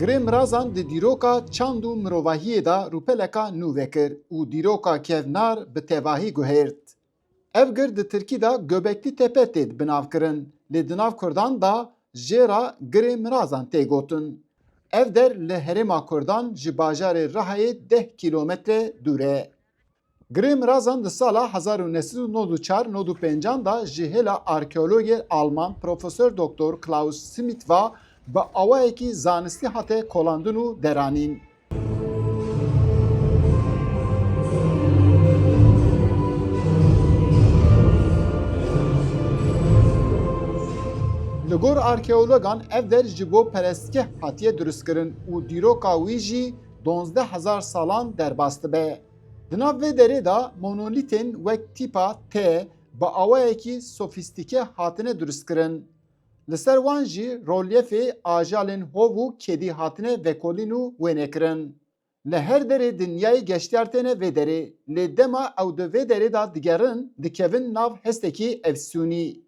Girê mirazan di dîroka çand û mirovahiyê da rûpeleka nû vekir û dîroka kevnar bi tevahî guhêrt. Ev gir di Tirkî da Göbekli Tepe tê binavkirin, lê di nav Kurdan da jêra girê mirazan tê gotin. Ev der li Herêma Kurdan ji bajarê Rihayê 10 kîlometre dûr e. Girê mirazan di sala 1994-95 da ji hêla arkeologê Alman Profesör Doktor Klaus Schmidt va bi awayekî zanistî hate kolandin û deranîn. Li gor arkeologan ev der ji bo perestgeh hatiye duristkirin û dîroka wî jî 12,000 salan derbas dibe. Di nav vê derê da monolîtên wek tîpa T bi awayekî sofîstîke hatine duristkirin. Li ser wan jî rolyefê ajalên hov û kedî hatine vekolîn û wênekirin. Li her derê dinyayê geştyar têne vê derê, lê dema ew di vê derê da digerin dikevin nav hestekî efsûnî.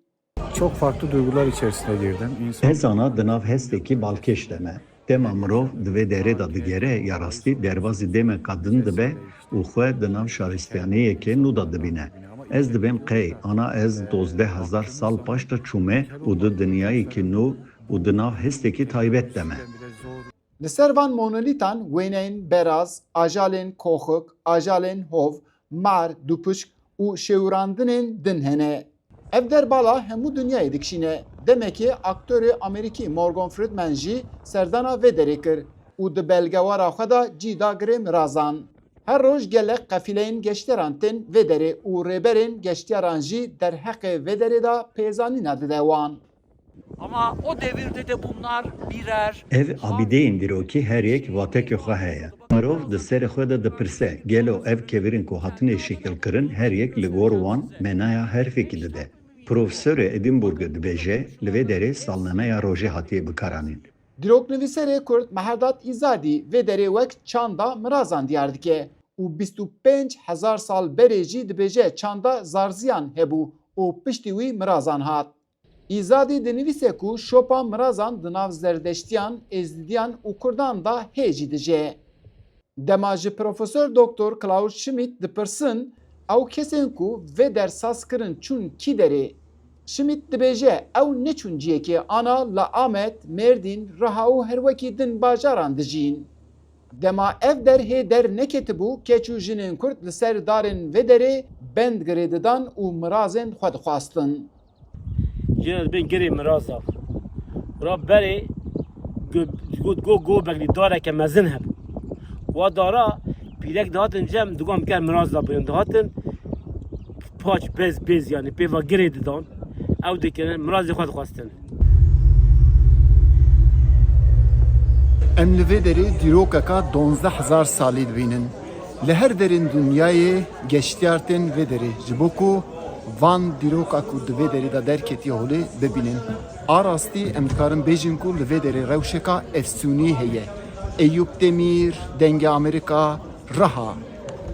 Çok farklı duygular içerisine girdim. Hezana di nav hestekî balkêş deme. Dema mirov di vê derê da digere ya rastî derbasî demeka din dibe û xwe di nav şaristaniyekê nû da dibîne. Ez dibêm qey, ana ez 12,000 sal paş da çûme û di dinyayekî nû û di nav hestekî taybet deme. Li ser van monolîtan wêneyên beraz, ajalên koxik, ajalên hov, mar, dupuşk û şêwirandinên din hene. Ev derbala hemû dinyayê dikişîne. Demekî aktörê Amerîkî Morgan Freeman jî serdana vê derê kir û di belgewara xwe da cîda girê mirazan. Her roj gelek qefîleyên geştyaran tên vê derê û rêberên geştyaran jî derheqê vê derê da pêzanîna dide wan. Ama o devirde de bunlar birer... Ev abideyên dîrokî her yek watekê xwe heye. Mirov di serê xwe de dipirse gelo ev kevirên ku hatine şekilkirin her yek li gor wan menaya herfekî dide. Profesörê Edinburghê dibêje li vê derê salnemeya rojê hatiye bikaranîn. Dîroknivîserê Kurd Meherdat İzadî vê derê wek çanda mirazan diyar dike û 25,000 sal berê jî dibêje çanda zarziyan hebû û piştî wî mirazan hat. İzadî dinivîse ku şopa mirazan di nav zerdeştiyan, êzdidiyan û Kurdan da hê jî dije. Dema ji Profesör Doktor Klaus Schmidt dipirsin ew kesên ku vê dersas kirin çûn kî derê. Schmidt dibêje ew neçûn ciyekê ana li Amed, Mêrdîn, Riha û her wekî din bajaran dijîn. Dema ev der hê der neketibû keç û jinên Kurd li ser darên vê derê bend girê didan û mirazên xwe dixwastin. Jene ben girê miraza. Ra berê gobeklî dareke mezin hebû. Wa dara pîrek dihatin cem digon biker miraz dabûn dihatin paç bez yani pêva girê didan. Ew dikirin mirazê xwe dixwastin. Em li vê derê dîrokeka 12,000 salî dibînin. Li her derên dinyayê geştyar tên vê derê ji bo ku van dîroka ku di vê derê da derketiye holê bibînin. A rastî em dikarin bêjin ku li vê derê rewşeka efsûnî heye. Eyüp Demir, Dengê Amerîka, Riha.